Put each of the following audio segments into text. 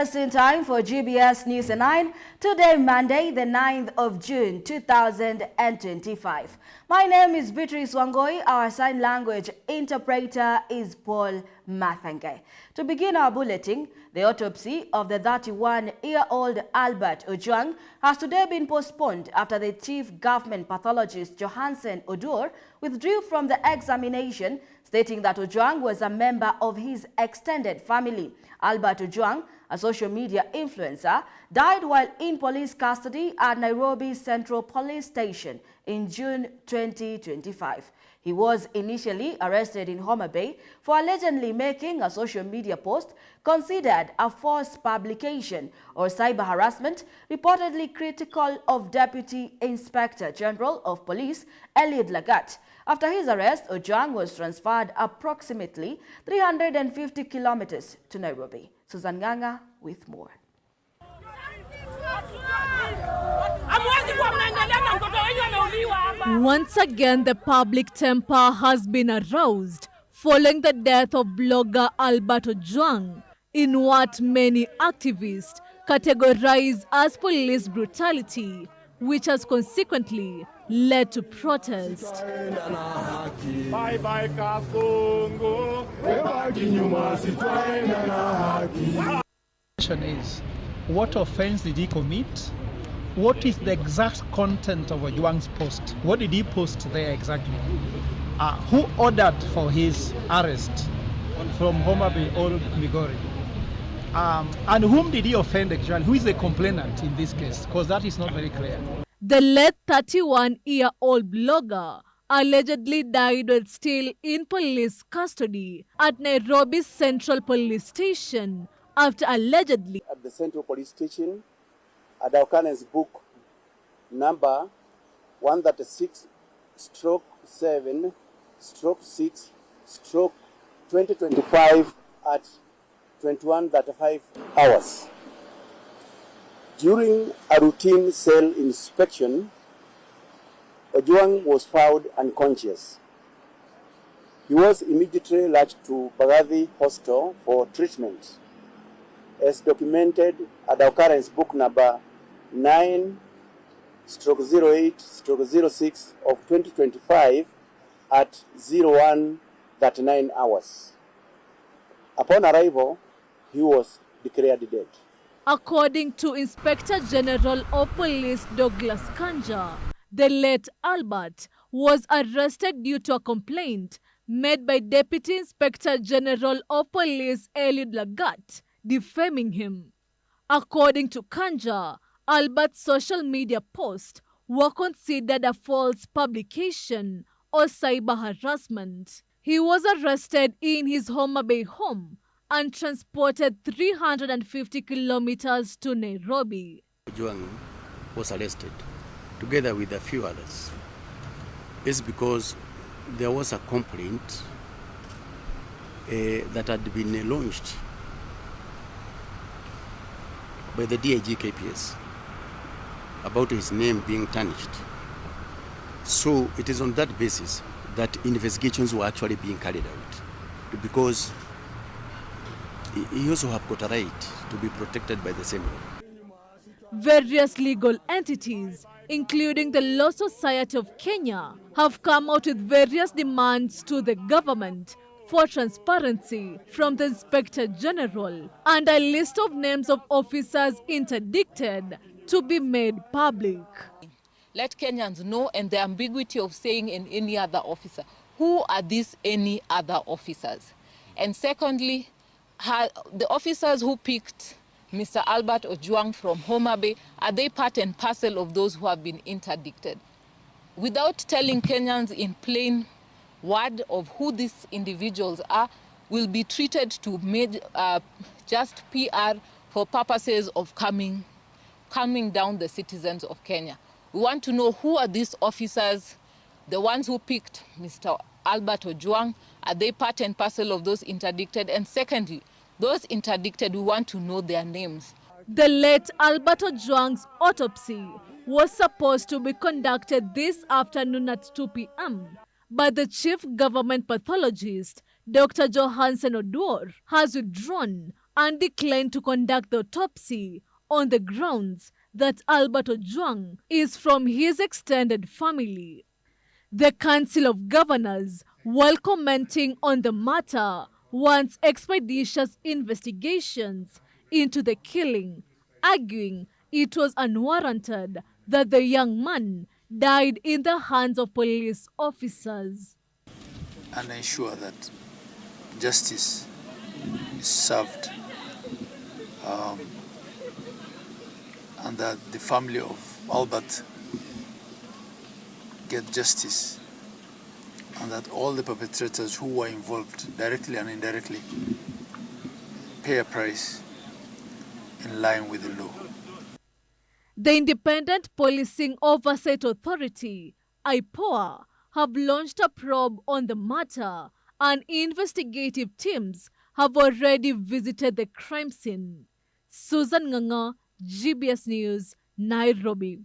Just in time for GBS News at 9, today Monday, the 9th of June, 2025. My name is Beatrice Wangoi. Our sign language interpreter is Paul Mathange. To begin our bulletin, the autopsy of the 31-year-old Albert Ojwang has today been postponed after the chief government pathologist Johansen Oduor withdrew from the examination, stating that Ojwang was a member of his extended family. Albert Ojwang, a social media influencer, died while in police custody at Nairobi Central Police Station in June 2025. He was initially arrested in Homa Bay for allegedly making a social media post considered a false publication or cyber harassment, reportedly critical of Deputy Inspector General of Police Eliud Lagat. After his arrest, Ojwang was transferred approximately 350 kilometers to Nairobi. Susan Nganga with more. Once again, the public temper has been aroused following the death of blogger Albert Ojwang in what many activists categorize as police brutality, which has consequently led to protest. The question is, what offense did he commit? What is the exact content of Ojwang's post? What did he post there exactly? Who ordered for his arrest from Homa Bay or Migori? And whom did he offend actually? Who is the complainant in this case? Because that is not very clear. The late 31-year-old blogger allegedly died while still in police custody at Nairobi Central Police Station after allegedly at the Central Police Station, Adaukanen's book number 136/7/6/2025 at 21:35 hours. During a routine cell inspection, Ojwang was found unconscious. He was immediately lodged to Bagathi Hospital for treatment, as documented at Daukaren's book number 9/08/06 of 2025 at 01:39 hours. Upon arrival, he was declared dead. According to Inspector General of Police Douglas Kanja, the late Albert was arrested due to a complaint made by Deputy Inspector General of Police Eliud Lagat defaming him. According to Kanja, Albert's social media posts were considered a false publication or cyber harassment. He was arrested in his Homa Bay home and transported 350 kilometers to Nairobi. Ojwang was arrested together with a few others. It's because there was a complaint that had been launched by the DIG KPS about his name being tarnished. So it is on that basis that investigations were actually being carried out, because he also have got a right to be protected by the same law. Various legal entities, including the Law Society of Kenya, have come out with various demands to the government for transparency from the Inspector General and a list of names of officers interdicted to be made public. Let Kenyans know, and the ambiguity of saying in any other officer. Who are these any other officers? And secondly, the officers who picked Mr. Albert Ojwang from Homa Bay, are they part and parcel of those who have been interdicted? Without telling Kenyans in plain word of who these individuals are, will be treated to just PR for purposes of calming down the citizens of Kenya. We want to know who are these officers, the ones who picked Mr. Albert Ojwang, are they part and parcel of those interdicted? And secondly, those interdicted, we want to know their names. The late Albert Ojwang's autopsy was supposed to be conducted this afternoon at 2 p.m. but the chief government pathologist, Dr. Johansen Oduor, has withdrawn and declined to conduct the autopsy on the grounds that Albert Ojwang is from his extended family. The Council of Governors, while commenting on the matter, wants expeditious investigations into the killing, arguing it was unwarranted that the young man died in the hands of police officers. And ensure that justice is served and that the family of Albert get justice, and that all the perpetrators who were involved directly and indirectly pay a price in line with the law. The Independent Policing Oversight Authority, IPOA, have launched a probe on the matter, and investigative teams have already visited the crime scene. Susan Nganga, GBS News, Nairobi.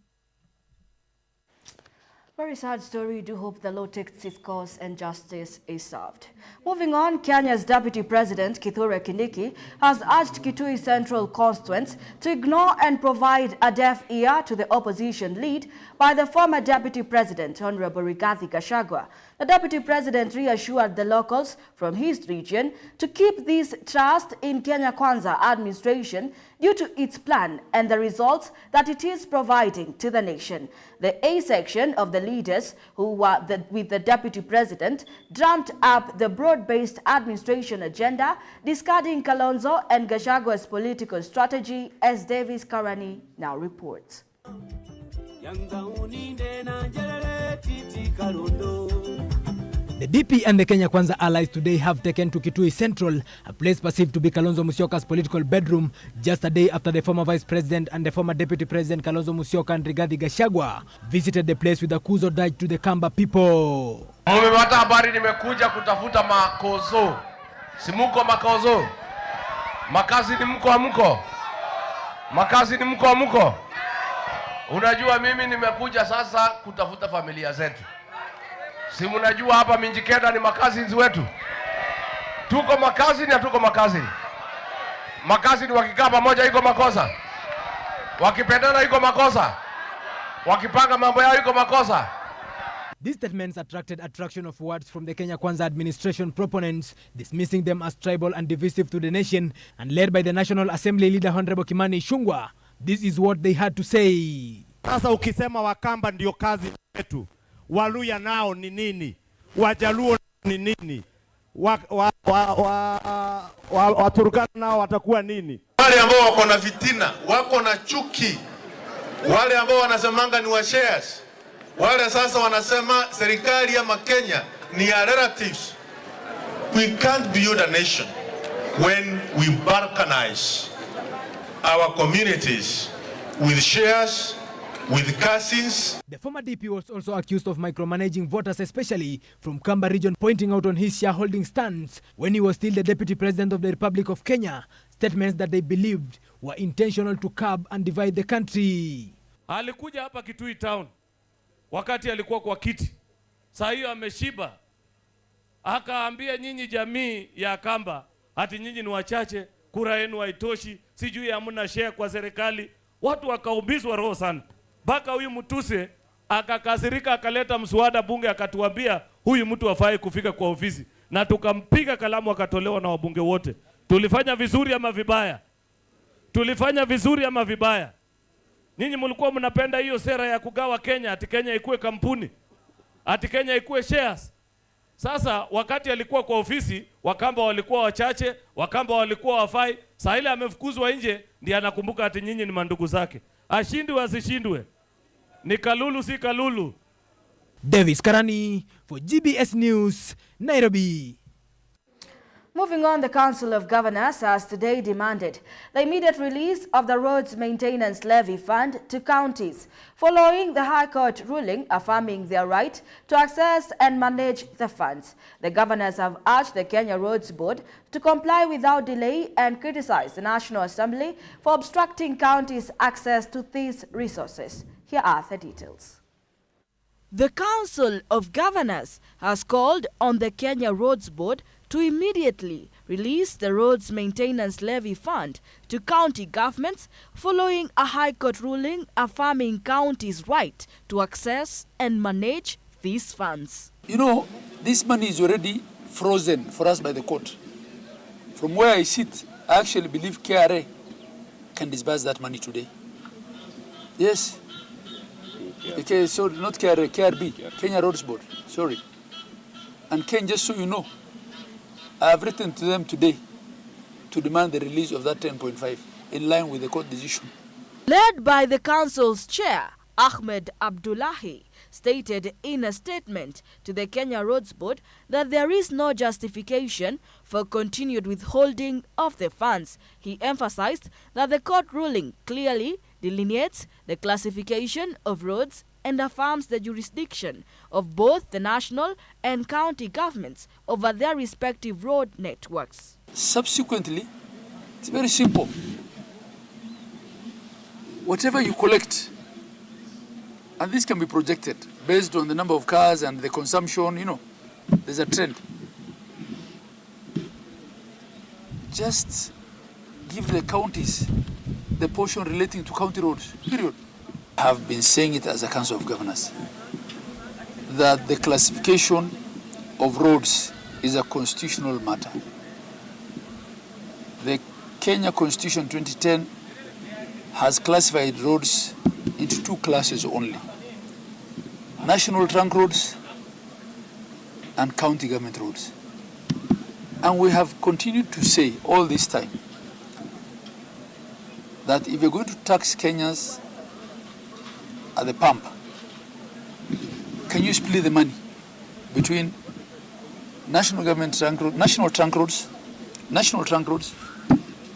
Very sad story. We do hope the law takes its course and justice is served. Moving on, Kenya's Deputy President Kithure Kindiki has urged Kitui Central constituents to ignore and provide a deaf ear to the opposition lead by the former Deputy President, Honorable Rigathi Gachagua. The Deputy President reassured the locals from his region to keep this trust in Kenya Kwanza administration due to its plan and the results that it is providing to the nation. The A section of the leaders who were with the Deputy President drummed up the broad-based administration agenda, discarding Kalonzo and Gachagua's political strategy, as Davis Karani now reports. The DP and the Kenya Kwanza allies today have taken to Kitui Central, a place perceived to be Kalonzo Musyoka's political bedroom, just a day after the former Vice President and the former Deputy President Kalonzo Musyoka and Rigathi Gachagua visited the place with a kuzo dirge to the Kamba people. Mmepata habari nimekuja kutafuta makozo. Simuko makozo. Makazi ni mko amuko. Makazi ni mko amuko. Unajua mimi nimekuja sasa kutafuta familia zetu. Si mnajua hapa Minjikenda ni makazi wetu. Tuko makazi na tuko makazi. Makazi ni wakikaa pamoja iko makosa. Wakipendana iko makosa. Wakipanga mambo yao iko makosa. These statements attracted attraction of words from the Kenya Kwanza administration proponents, dismissing them as tribal and divisive to the nation, and led by the National Assembly leader Honorable Kimani Ichung'wah. This is what they had to say. Sasa ukisema Wakamba ndio kazi yetu, Waluya nao ni nini? Wajaluo ni nini? Waturkana nao watakuwa nini? Wale ambao wako na fitina, wako na chuki, wale ambao wanasemanga ni wa shares, wale sasa wanasema serikali ya Kenya ni ya relatives. We can't build a nation when we balkanize our communities with shares, with cousins. The former DP was also accused of micromanaging voters, especially from Kamba region, pointing out on his shareholding stance when he was still the Deputy President of the Republic of Kenya, statements that they believed were intentional to curb and divide the country. Alikuja hapa Kitui Town wakati alikuwa kwa kiti. Saa hiyo ameshiba. Akaambia nyinyi jamii ya Kamba ati nyinyi ni wachache, kura yenu haitoshi, sijui hamna share kwa serikali. Watu wakaubizwa roho sana. Baka huyu mtuse akakasirika, akaleta mswada bunge, akatuambia huyu mtu hafai kufika kwa ofisi, na tukampiga kalamu, akatolewa na wabunge wote. Tulifanya vizuri ama vibaya? Tulifanya vizuri ama vibaya? Nyinyi mlikuwa mnapenda hiyo sera ya kugawa Kenya, ati Kenya ikuwe kampuni, ati Kenya ikuwe shares. Sasa wakati alikuwa kwa ofisi, Wakamba walikuwa wachache, Wakamba walikuwa wafai. Sasa ile amefukuzwa nje, ndiye anakumbuka ati nyinyi ni mandugu zake. Ashindwe asishindwe, ni Kalulu si Kalulu. Davis Karani for GBS News, Nairobi. Moving on, the Council of Governors has today demanded the immediate release of the Roads Maintenance Levy Fund to counties, following the High Court ruling affirming their right to access and manage the funds. The governors have urged the Kenya Roads Board to comply without delay and criticized the National Assembly for obstructing counties' access to these resources. Here are the details. The Council of Governors has called on the Kenya Roads Board to immediately released the Roads Maintenance Levy Fund to county governments following a High Court ruling affirming counties' right to access and manage these funds. You know, this money is already frozen for us by the court. From where I sit, I actually believe KRA can disburse that money today. Yes. Okay, so not KRA, KRB, Kenya Roads Board, sorry. And Ken, just so you know, I have written to them today to demand the release of that 10.5 in line with the court decision. Led by the council's chair, Ahmed Abdullahi, stated in a statement to the Kenya Roads Board that there is no justification for continued withholding of the funds. He emphasized that the court ruling clearly delineates the classification of roads and affirms the jurisdiction of both the national and county governments over their respective road networks. Subsequently, it's very simple. Whatever you collect, and this can be projected based on the number of cars and the consumption, you know, there's a trend. Just give the counties the portion relating to county roads, period. I have been saying it as a Council of Governors, that the classification of roads is a constitutional matter. The Kenya Constitution 2010 has classified roads into two classes only: national trunk roads and county government roads. And we have continued to say all this time that if you're going to tax Kenyans at the pump, can you split the money between national trunk roads,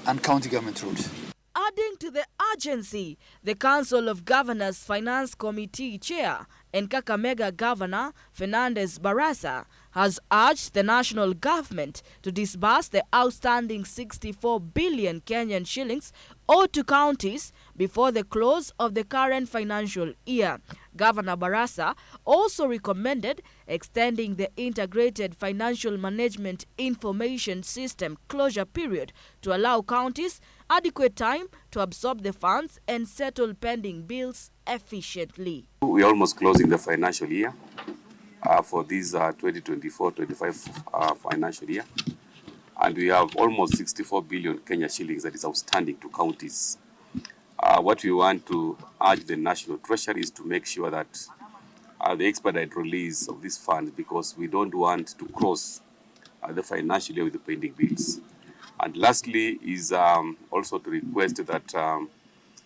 and county government roads? Adding to the urgency, the Council of Governors Finance Committee Chair and Kakamega Governor Fernandez Barasa has urged the national government to disburse the outstanding 64 billion Kenyan shillings owed to counties before the close of the current financial year. Governor Barasa also recommended extending the Integrated Financial Management Information System closure period to allow counties adequate time to absorb the funds and settle pending bills efficiently. We're almost closing the financial year for this 2024-25 financial year, and we have almost 64 billion Kenya shillings that is outstanding to counties. What we want to urge the National Treasury is to make sure that the expedite release of these funds, because we don't want to cross the financial year with the pending bills. And lastly is also to request that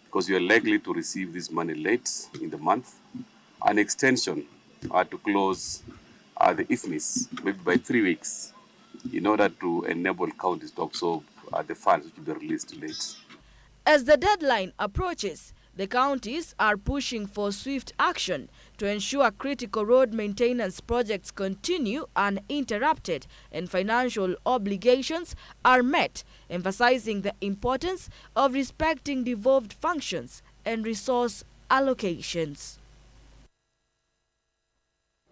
because you are likely to receive this money late in the month, an extension to close the IFMIS maybe by 3 weeks in order to enable counties to absorb the funds which will be released late. As the deadline approaches, the counties are pushing for swift action to ensure critical road maintenance projects continue uninterrupted and financial obligations are met, emphasizing the importance of respecting devolved functions and resource allocations.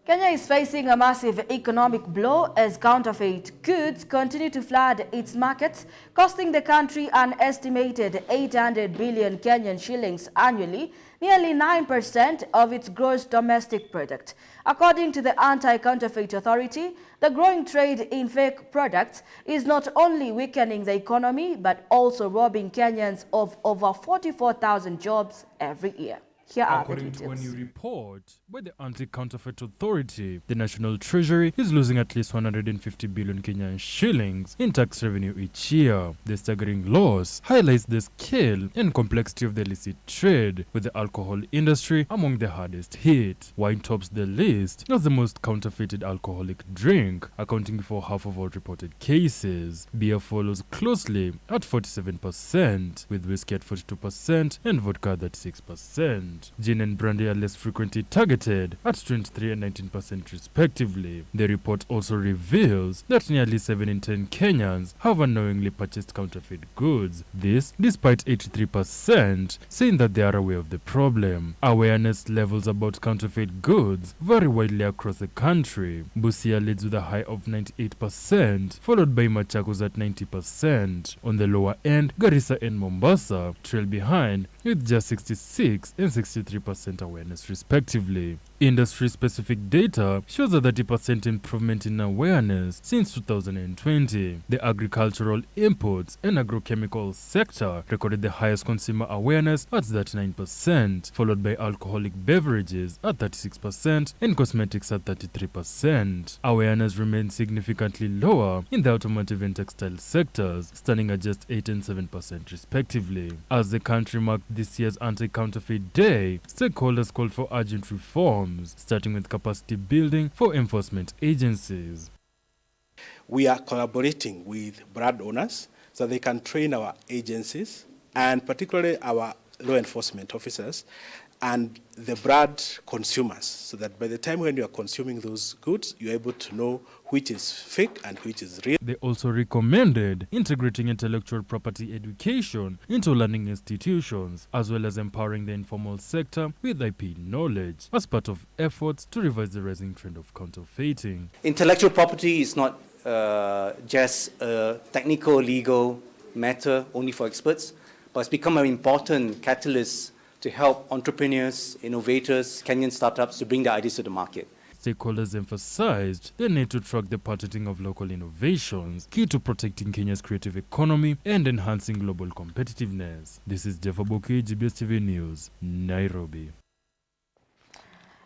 Kenya is facing a massive economic blow as counterfeit goods continue to flood its markets, costing the country an estimated 800 billion Kenyan shillings annually, nearly 9% of its gross domestic product. According to the Anti-Counterfeit Authority, the growing trade in fake products is not only weakening the economy but also robbing Kenyans of over 44,000 jobs every year. Here are the According details. to a new report by the Anti-Counterfeit Authority, the National Treasury is losing at least 150 billion Kenyan shillings in tax revenue each year. The staggering loss highlights the scale and complexity of the illicit trade, with the alcohol industry among the hardest hit. Wine tops the list as the most counterfeited alcoholic drink, accounting for half of all reported cases. Beer follows closely at 47%, with whiskey at 42% and vodka at 36%. Gin and brandy are less frequently targeted at 23 and 19% respectively. The report also reveals that nearly 7 in 10 Kenyans have unknowingly purchased counterfeit goods. This despite 83% saying that they are aware of the problem. Awareness levels about counterfeit goods vary widely across the country. Busia leads with a high of 98%, followed by Machakos at 90%. On the lower end, Garissa and Mombasa trail behind with just 66 and 63% awareness respectively. Industry-specific data shows a 30% improvement in awareness since 2020. The agricultural imports and agrochemical sector recorded the highest consumer awareness at 39%, followed by alcoholic beverages at 36% and cosmetics at 33%. Awareness remains significantly lower in the automotive and textile sectors, standing at just 8 and 7% respectively. As the country marked this year's Anti-Counterfeit Day, stakeholders called for urgent reforms, starting with capacity building for enforcement agencies. We are collaborating with brand owners so they can train our agencies and particularly our law enforcement officers and the brand consumers, so that by the time when you are consuming those goods, you're able to know which is fake and which is real. They also recommended integrating intellectual property education into learning institutions, as well as empowering the informal sector with IP knowledge as part of efforts to reverse the rising trend of counterfeiting. Intellectual property is not just a technical, legal matter only for experts, but it's become an important catalyst to help entrepreneurs, innovators, Kenyan startups to bring their ideas to the market. Stakeholders emphasized the need to track the patenting of local innovations, key to protecting Kenya's creative economy and enhancing global competitiveness. This is Jeff Oboki, GBS TV News, Nairobi.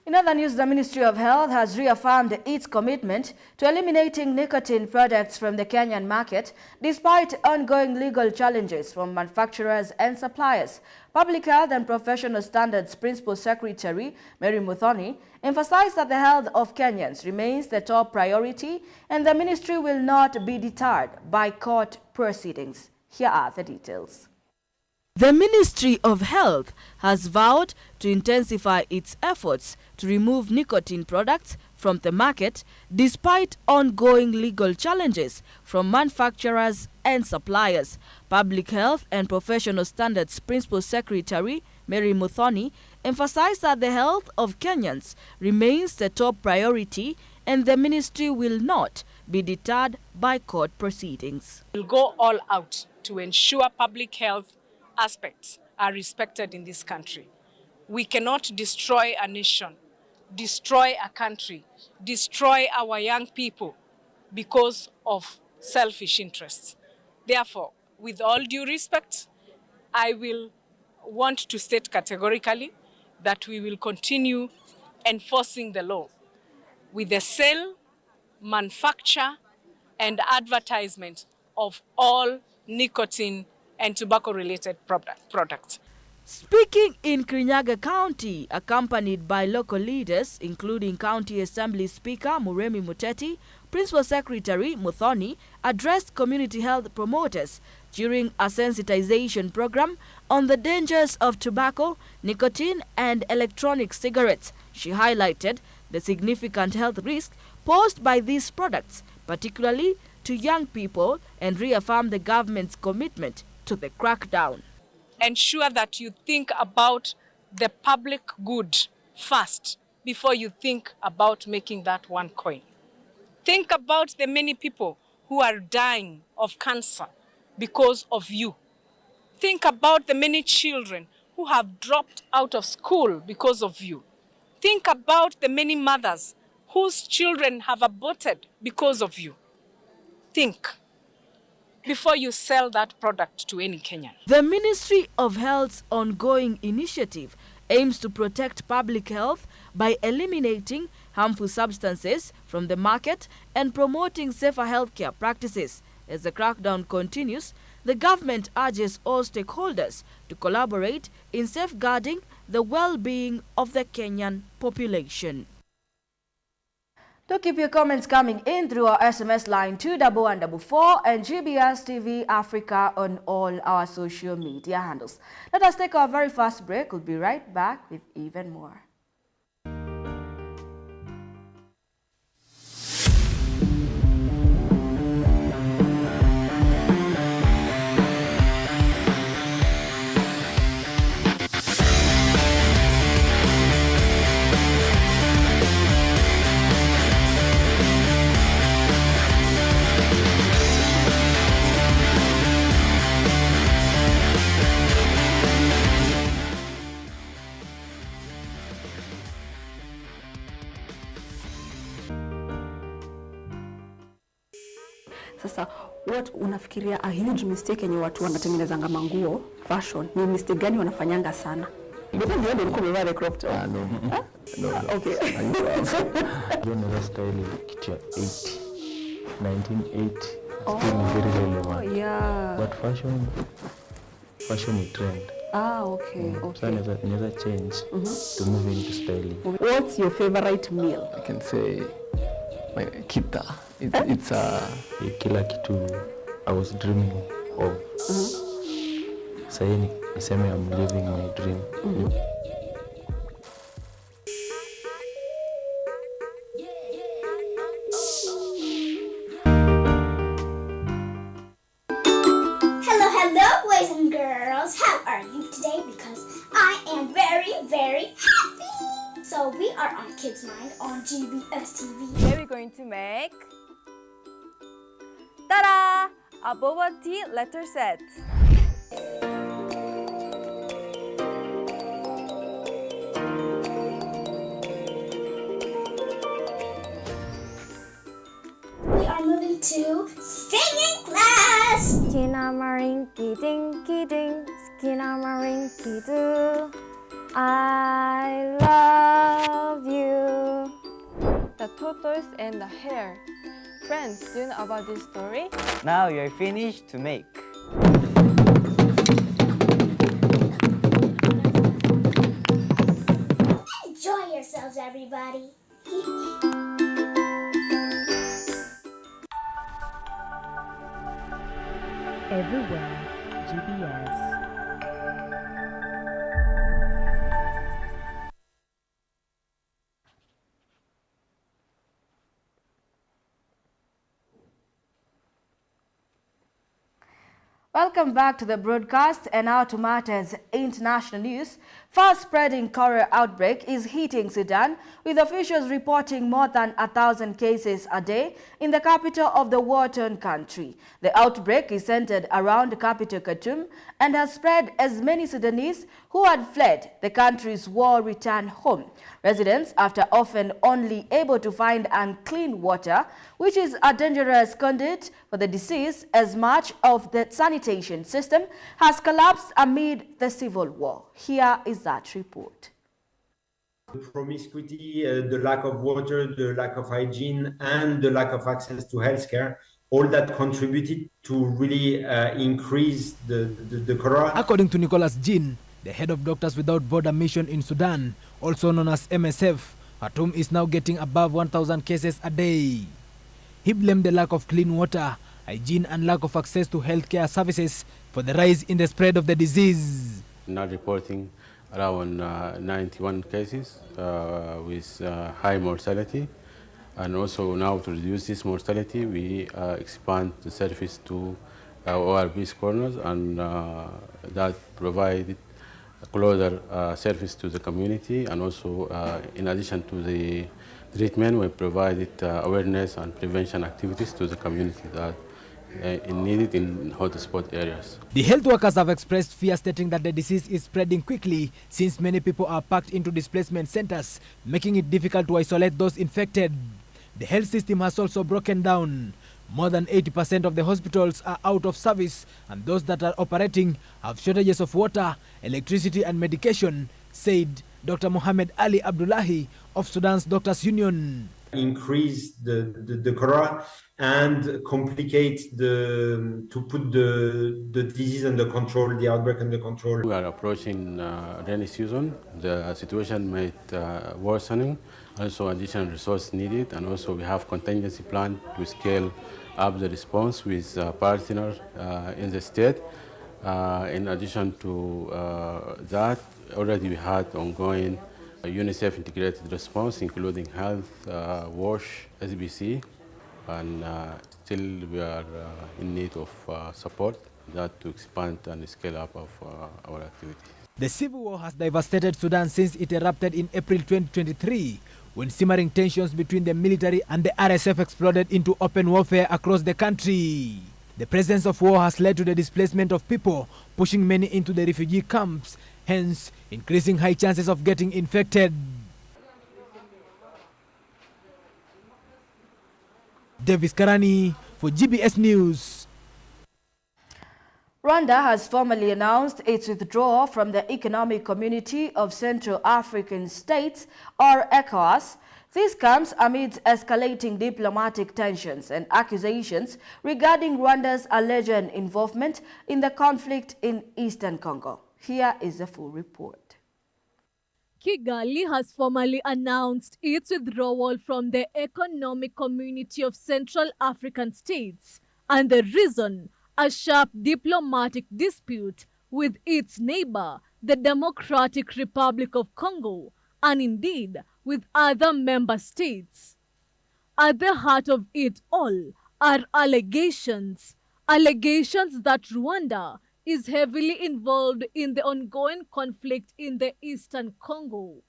In other news, the Ministry of Health has reaffirmed its commitment to eliminating nicotine products from the Kenyan market, despite ongoing legal challenges from manufacturers and suppliers. Public Health and Professional Standards Principal Secretary Mary Muthoni emphasized that the health of Kenyans remains the top priority and the ministry will not be deterred by court proceedings. Here are the details. The Ministry of Health has vowed to intensify its efforts to remove nicotine products from the market despite ongoing legal challenges from manufacturers and suppliers. Public Health and Professional Standards Principal Secretary Mary Muthoni emphasized that the health of Kenyans remains the top priority and the ministry will not be deterred by court proceedings. We'll go all out to ensure public health aspects are respected in this country. We cannot destroy a nation, destroy a country, destroy our young people because of selfish interests. Therefore, with all due respect, I will want to state categorically that we will continue enforcing the law with the sale, manufacture, and advertisement of all nicotine and tobacco-related products. Speaking in Kirinyaga County, accompanied by local leaders, including County Assembly Speaker Muremi Muteti, Principal Secretary Muthoni addressed community health promoters during a sensitization program on the dangers of tobacco, nicotine, and electronic cigarettes. She highlighted the significant health risk posed by these products, particularly to young people, and reaffirmed the government's commitment to the crackdown. Ensure that you think about the public good first before you think about making that one coin. Think about the many people who are dying of cancer because of you. Think about the many children who have dropped out of school because of you. Think about the many mothers whose children have aborted because of you. Think before you sell that product to any Kenyan. The Ministry of Health's ongoing initiative aims to protect public health by eliminating harmful substances from the market and promoting safer healthcare practices. As the crackdown continues, the government urges all stakeholders to collaborate in safeguarding the well-being of the Kenyan population. Do keep your comments coming in through our SMS line 21144 and GBS TV Africa on all our social media handles. Let us take our very first break. We'll be right back with even more. Sasa what unafikiria a huge mistake yenye watu wanatengeneza manguo fashion ni mistake gani wanafanyanga sana? Mbona ndio ndio umevaa crop top? No. Okay. Ndio style kitu ya 80 1980 still very relevant. Yeah. But fashion is trend. Okay. So never change to move into styling. What's your favorite meal? I can say my kita. It's kila kitu I was dreaming of. Saying niseme I'm living my dream. Hello, boys and girls. How are you today? Because I am very, very happy. So we are on Kids Mind on GBS TV. Today we're going to make ta-da! A boba tea letter set. We are moving to singing class. Skinamarinky dinky ding, skinamarinky doo. I love you. The tortoise and the hare. Friends, do you know about this story? Now you're finished to make. Enjoy yourselves, everybody. Everywhere, GBS. Welcome back to the broadcast, and now to matters international news. Fast-spreading cholera outbreak is hitting Sudan, with officials reporting more than 1,000 cases a day in the capital of the war-torn country. The outbreak is centered around the capital Khartoum and has spread as many Sudanese who had fled the country's war return home. Residents, after often only able to find unclean water, which is a dangerous conduit for the disease, as much of the sanitation system has collapsed amid the civil war. Here is that report. The promiscuity, the lack of water, the lack of hygiene, and the lack of access to healthcare, all that contributed to really increase the cholera. According to Nicholas Jean, the head of Doctors Without Border Mission in Sudan, also known as MSF, Khartoum is now getting above 1,000 cases a day. He blamed the lack of clean water, hygiene, and lack of access to healthcare services for the rise in the spread of the disease. Now reporting around 91 cases with high mortality, and also now to reduce this mortality, we expand the service to ORB's corners, and that provided closer service to the community, and also in addition to the treatment, we provided awareness and prevention activities to the community that needed in hotspot areas. The health workers have expressed fear, stating that the disease is spreading quickly since many people are packed into displacement centers, making it difficult to isolate those infected. The health system has also broken down. More than 80% of the hospitals are out of service, and those that are operating have shortages of water, electricity, and medication, said Dr. Mohammed Ali Abdullahi of Sudan's Doctors Union. increase the cholera and complicate to put the disease under control, the outbreak under control. We are approaching rainy season. The situation might worsening. Also, additional resource needed, and also we have contingency plan to scale up the response with partners in the state. In addition to that, already we had ongoing UNICEF integrated response, including health, WASH, SBC, and still we are in need of support that to expand and scale up of our activities. The civil war has devastated Sudan since it erupted in April 2023, when simmering tensions between the military and the RSF exploded into open warfare across the country. The presence of war has led to the displacement of people, pushing many into the refugee camps, hence increasing high chances of getting infected. Davis Karani for GBS News. Rwanda has formally announced its withdrawal from the Economic Community of Central African States, or ECOWAS. This comes amidst escalating diplomatic tensions and accusations regarding Rwanda's alleged involvement in the conflict in Eastern Congo. Here is the full report. Kigali has formally announced its withdrawal from the Economic Community of Central African States, and the reason, a sharp diplomatic dispute with its neighbor, the Democratic Republic of Congo, and indeed with other member states. At the heart of it all are allegations that Rwanda is heavily involved in the ongoing conflict in the Eastern Congo.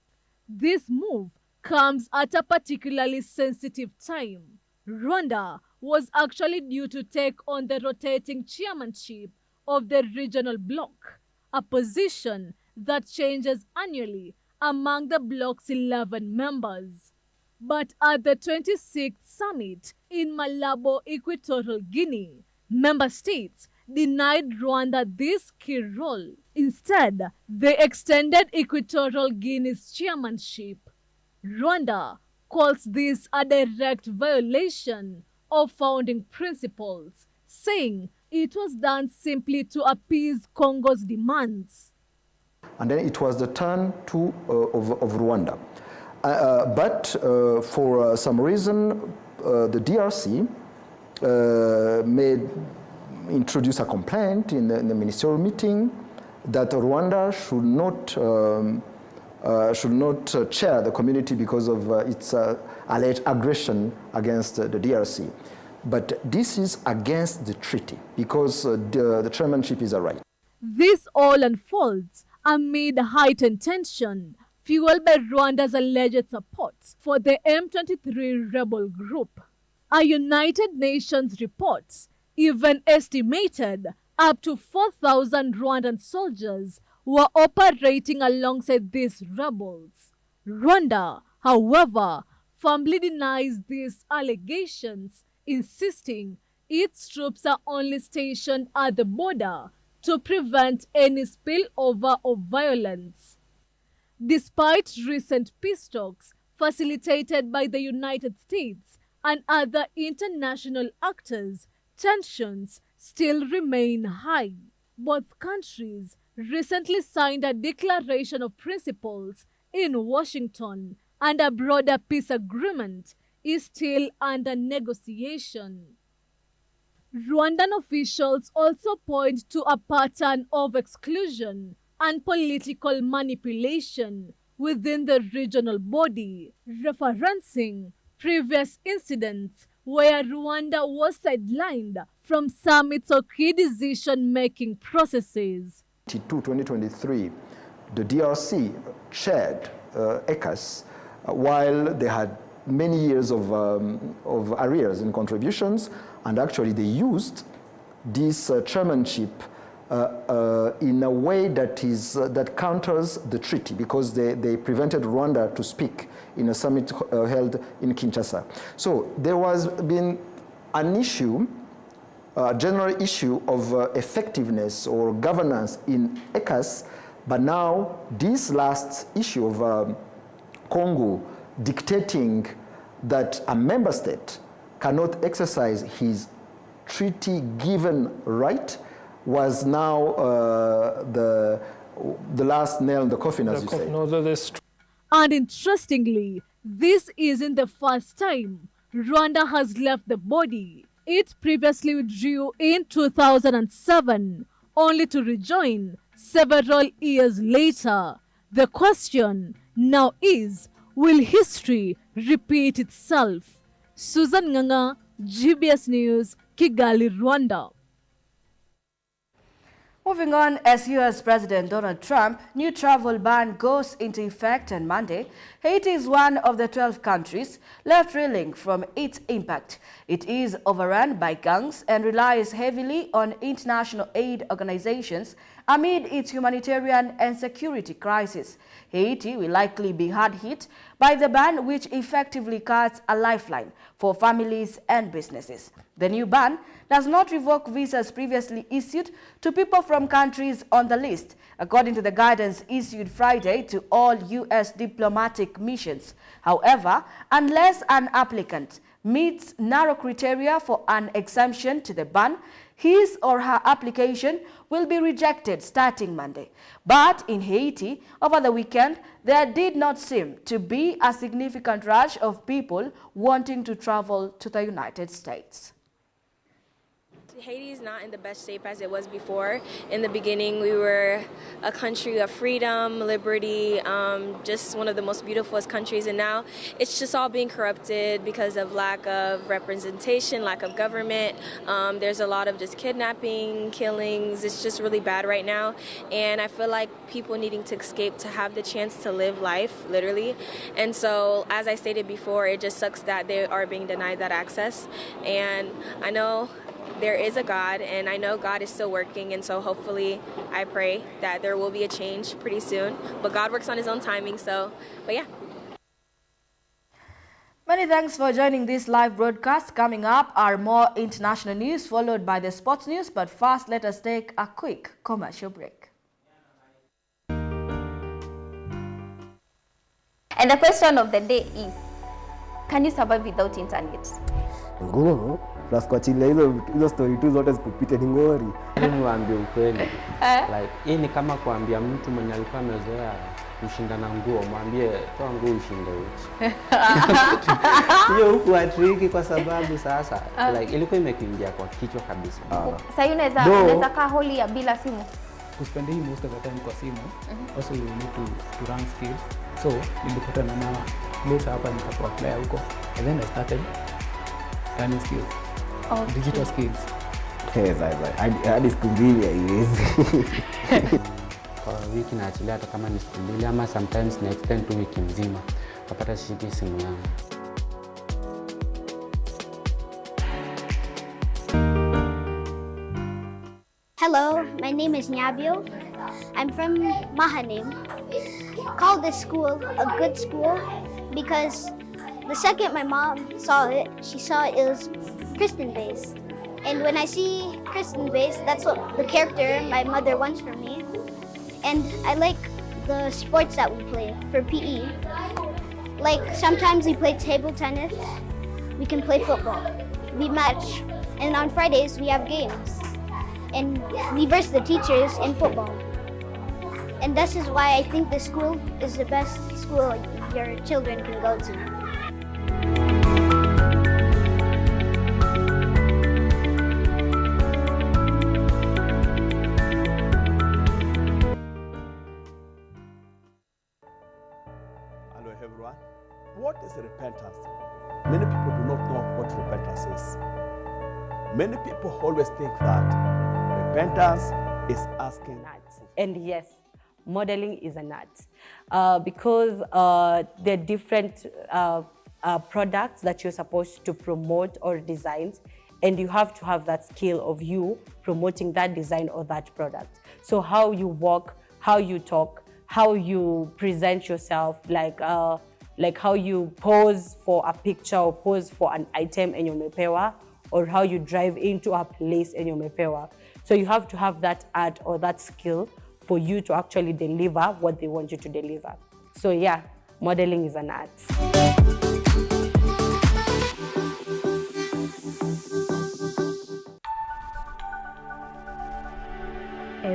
This move comes at a particularly sensitive time. Rwanda was actually due to take on the rotating chairmanship of the regional bloc, a position that changes annually among the bloc's 11 members. But at the 26th summit in Malabo, Equatorial Guinea, member states denied Rwanda this key role. Instead, they extended Equatorial Guinea's chairmanship. Rwanda calls this a direct violation of founding principles, saying it was done simply to appease Congo's demands. And then it was the turn of Rwanda. But for some reason, the DRC introduced a complaint in the ministerial meeting that Rwanda should not chair the community because of its alleged aggression against the DRC. But this is against the treaty because the chairmanship is a right. This all unfolds amid heightened tension fueled by Rwanda's alleged support for the M23 rebel group. A United Nations report even estimated up to 4,000 Rwandan soldiers were operating alongside these rebels. Rwanda, however, firmly denies these allegations, insisting its troops are only stationed at the border to prevent any spillover of violence. Despite recent peace talks facilitated by the United States and other international actors, tensions still remain high. Both countries recently signed a declaration of principles in Washington, and a broader peace agreement is still under negotiation. Rwandan officials also point to a pattern of exclusion and political manipulation within the regional body, referencing previous incidents where Rwanda was sidelined from summits or key decision-making processes. In 2023, the DRC chaired ECAS while they had many years of arrears in contributions, and actually they used this chairmanship in a way that counters the treaty, because they prevented Rwanda to speak in a summit held in Kinshasa. So there was been an issue, a general issue of effectiveness or governance in ECAS, but now this last issue of Congo dictating that a member state cannot exercise his treaty-given right was now the last nail in the coffin, as you say. And interestingly, this isn't the first time Rwanda has left the body. It previously withdrew in 2007, only to rejoin several years later. The question now is, will history repeat itself? Susan Nganga, GBS News, Kigali, Rwanda. Moving on, as U.S. President Donald Trump, new travel ban goes into effect on Monday. Haiti is one of the 12 countries left reeling from its impact. It is overrun by gangs and relies heavily on international aid organizations amid its humanitarian and security crisis. Haiti will likely be hard hit by the ban, which effectively cuts a lifeline for families and businesses. The new ban does not revoke visas previously issued to people from countries on the list, according to the guidance issued Friday to all U.S. diplomatic missions. However, unless an applicant meets narrow criteria for an exemption to the ban, his or her application will be rejected starting Monday. But in Haiti, over the weekend, there did not seem to be a significant rush of people wanting to travel to the United States. Haiti is not in the best shape as it was before. In the beginning, we were a country of freedom, liberty, just one of the most beautiful countries, and now it's just all being corrupted because of lack of representation, lack of government. There's a lot of just kidnapping, killings. It's just really bad right now, and I feel like people needing to escape to have the chance to live life, literally. And so, as I stated before, it just sucks that they are being denied that access, and I know there is a God, and I know God is still working, and so hopefully I pray that there will be a change pretty soon. But God works on his own timing, but yeah. Many thanks for joining this live broadcast. Coming up are more international news, followed by the sports news. But first, let us take a quick commercial break. And the question of the day is, can you survive without internet? Ngumu. Plus kuachilia hizo story tu zote zikupite ni ngori. Niwaambie ukweli. Like hii ni kama kuambia mtu mwenye alikuwa amezoea kushindana nguo, mwambie toa nguo ushinde uchi. Hiyo huku atriki kwa sababu sasa like ilikuwa imekuingia kwa kichwa kabisa. Sasa unaweza kaa holi ya bila simu. Kuspend hii most of the time kwa simu. Also you need to run skills. So nilipatana na place hapa nikapo-apply huko. And then I started learning skills. Okay. Digital skills. Yes, hadi siku mbili haiwezi. Kwa wiki naachilia hata kama ni siku mbili ama sometimes na extend to wiki nzima. Napata shiki simu yangu. Hello, my name is Nyabio. I'm from Mahanim. Call this school a good school because the second my mom saw it, she saw it was Christian-based. And when I see Christian-based, that's what the character my mother wants for me. And I like the sports that we play for PE. Like sometimes we play table tennis, we can play football, we match. And on Fridays we have games. And we verse the teachers in football. And this is why I think the school is the best school your children can go to. What is repentance? Many people do not know what repentance is. Many people always think that repentance is asking. And yes, modeling is an art because there are different products that you're supposed to promote or design, and you have to have that skill of you promoting that design or that product. So how you walk, how you talk, how you present yourself, like how you pose for a picture or pose for an item in your mepewa, or how you drive into a place in your mepewa. So you have to have that art or that skill for you to actually deliver what they want you to deliver. So yeah, modeling is an art.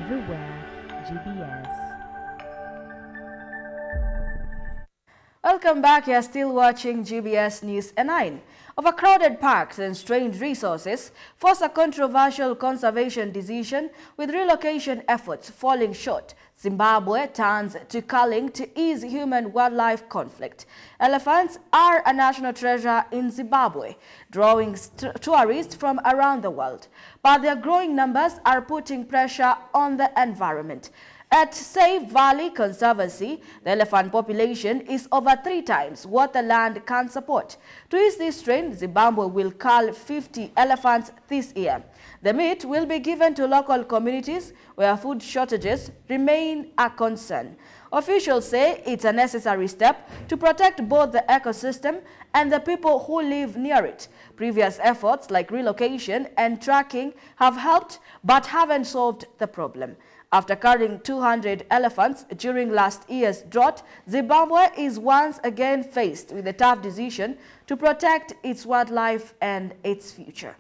everywhere GBS. Welcome back. You're still watching GBS News 9. Overcrowded parks and strained resources force a controversial conservation decision, with relocation efforts falling short. Zimbabwe turns to culling to ease human-wildlife conflict. Elephants are a national treasure in Zimbabwe, drawing tourists from around the world. But their growing numbers are putting pressure on the environment. At Safe Valley Conservancy, the elephant population is over 3 times what the land can support. To ease this trend, Zimbabwe will cull 50 elephants this year. The meat will be given to local communities where food shortages remain a concern. Officials say it's a necessary step to protect both the ecosystem and the people who live near it. Previous efforts like relocation and tracking have helped but haven't solved the problem. After culling 200 elephants during last year's drought, Zimbabwe is once again faced with a tough decision to protect its wildlife and its future.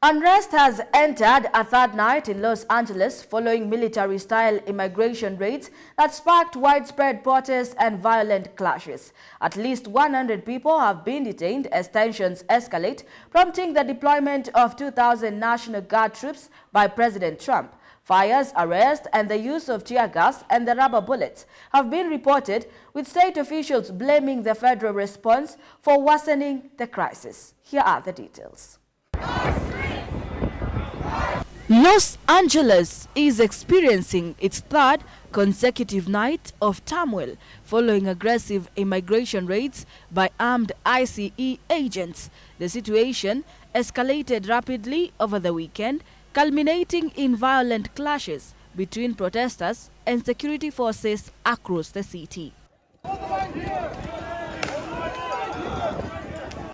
Unrest has entered a third night in Los Angeles following military-style immigration raids that sparked widespread protests and violent clashes. At least 100 people have been detained as tensions escalate, prompting the deployment of 2,000 National Guard troops by President Trump. Fires, arrests, and the use of tear gas and the rubber bullets have been reported, with state officials blaming the federal response for worsening the crisis. Here are the details. Los Angeles is experiencing its third consecutive night of turmoil following aggressive immigration raids by armed ICE agents. The situation escalated rapidly over the weekend, culminating in violent clashes between protesters and security forces across the city.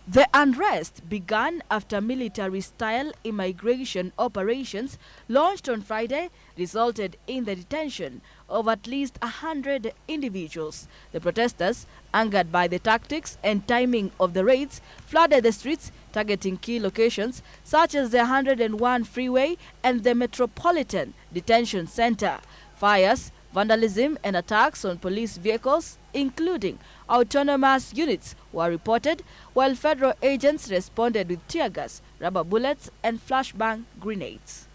The unrest began after military-style immigration operations launched on Friday resulted in the detention of at least 100 individuals. The protesters, angered by the tactics and timing of the raids, flooded the streets, targeting key locations such as the 101 freeway and the Metropolitan Detention Center. Fires, vandalism, and attacks on police vehicles, including autonomous units, were reported, while federal agents responded with tear gas, rubber bullets, and flashbang grenades.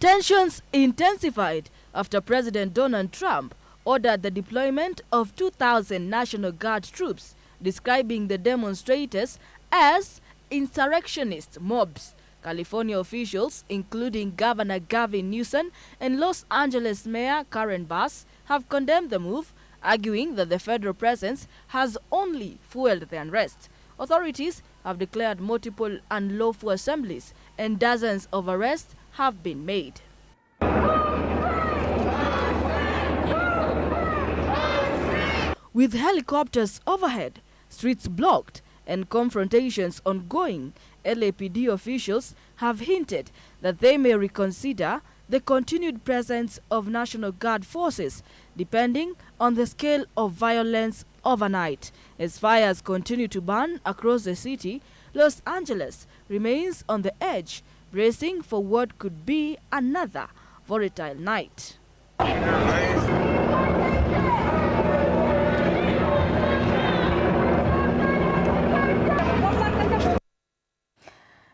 Tensions intensified after President Donald Trump ordered the deployment of 2,000 National Guard troops, describing the demonstrators as insurrectionist mobs. California officials, including Governor Gavin Newsom and Los Angeles Mayor Karen Bass, have condemned the move, arguing that the federal presence has only fueled the unrest. Authorities have declared multiple unlawful assemblies and dozens of arrests have been made. With helicopters overhead, streets blocked, and confrontations ongoing, LAPD officials have hinted that they may reconsider the continued presence of National Guard forces, depending on the scale of violence overnight. As fires continue to burn across the city, Los Angeles remains on the edge, bracing for what could be another volatile night.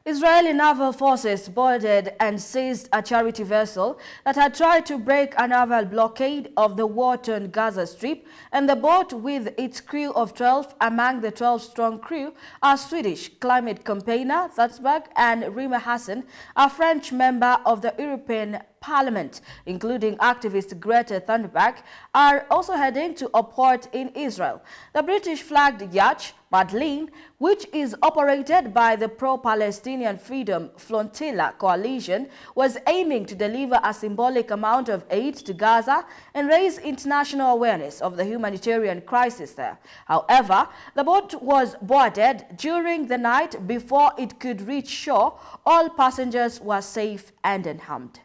Israeli naval forces boarded and seized a charity vessel that had tried to break a naval blockade of the war-torn Gaza Strip, and the boat with its crew of 12, among the 12-strong crew are Swedish climate campaigner Thunberg and Rima Hassan, a French member of the European parliament, including activist Greta Thunberg, are also heading to a port in Israel. The British-flagged yacht Madeleine, which is operated by the pro-Palestinian Freedom Flotilla Coalition, was aiming to deliver a symbolic amount of aid to Gaza and raise international awareness of the humanitarian crisis there. However, the boat was boarded during the night before it could reach shore. All passengers were safe and unharmed.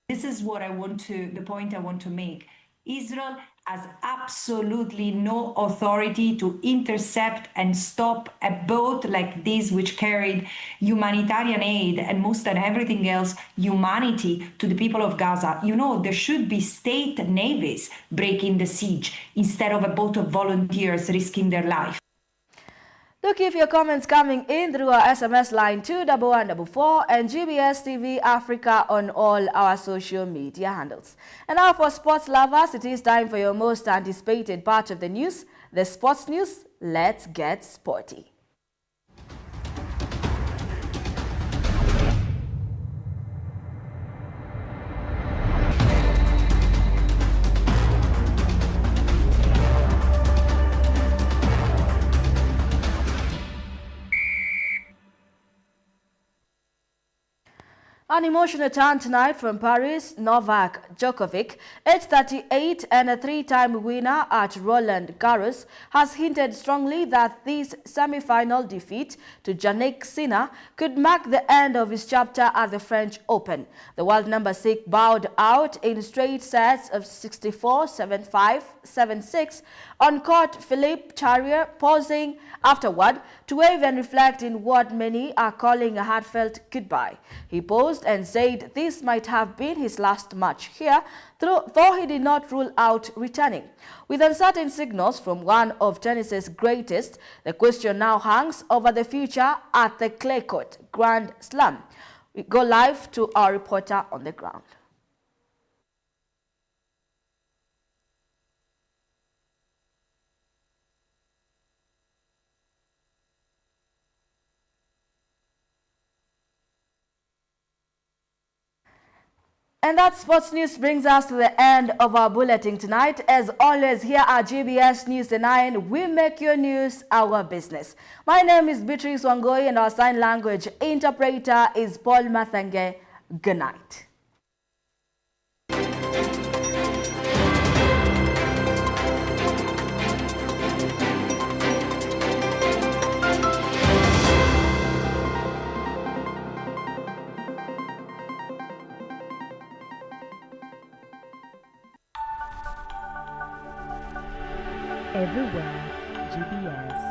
This is what the point I want to make. Israel has absolutely no authority to intercept and stop a boat like this, which carried humanitarian aid and most than everything else, humanity to the people of Gaza. You know, there should be state navies breaking the siege instead of a boat of volunteers risking their life. Do keep your comments coming in through our SMS line 21144 and GBS TV Africa on all our social media handles. And now for sports lovers, it is time for your most anticipated part of the news, the sports news. Let's get sporty. An emotional turn tonight from Paris. Novak Djokovic, age 38 and a three-time winner at Roland Garros, has hinted strongly that this semi-final defeat to Jannik Sinner could mark the end of his chapter at the French Open. The world number 6 bowed out in straight sets of 6-4, 7-5, 7-6 on court. Philippe Charrier pausing afterward to wave and reflect in what many are calling a heartfelt goodbye. He paused and said this might have been his last match here, though he did not rule out returning. With uncertain signals from one of tennis's greatest, the question now hangs over the future at the clay court Grand Slam. We go live to our reporter on the ground. And that sports news brings us to the end of our bulletin tonight. As always, here at GBS News 9, we make your news our business. My name is Beatrice Wangoi and our sign language interpreter is Paul Mathange. Good night. Everywhere, GBS.